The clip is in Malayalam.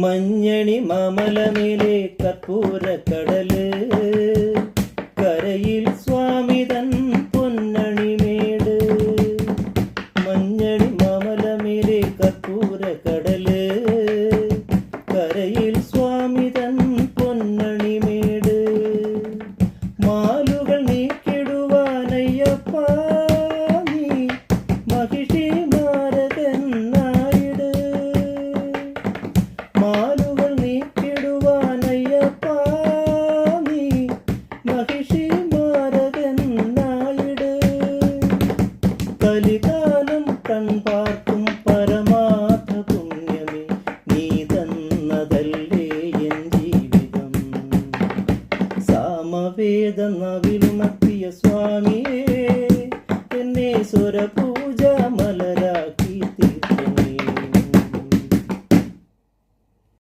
മഞ്ഞണി മാമലമേലെ കർപ്പൂരക്കടല്, കരയിൽ സ്വാമിതൻ പൊന്നണിമേട്. മഞ്ഞണി മാമലമേലെ കർപ്പൂരക്കടല്, കരയിൽ സ്വാമിതൻ പൊന്നണിമേട്. മാലുകൾ നീക്കിടുവാനയ്യപ്പ നീ മഹിഷി മാരകനായിട്. മാലുകൾ നീക്കിടുവാനയ്യപ്പ നീ മഹിഷി മാരകനായിട്. കലികാലം കൺപാർക്കും പരമാർത്ഥ പുണ്യമേ നീ തന്നതല്ല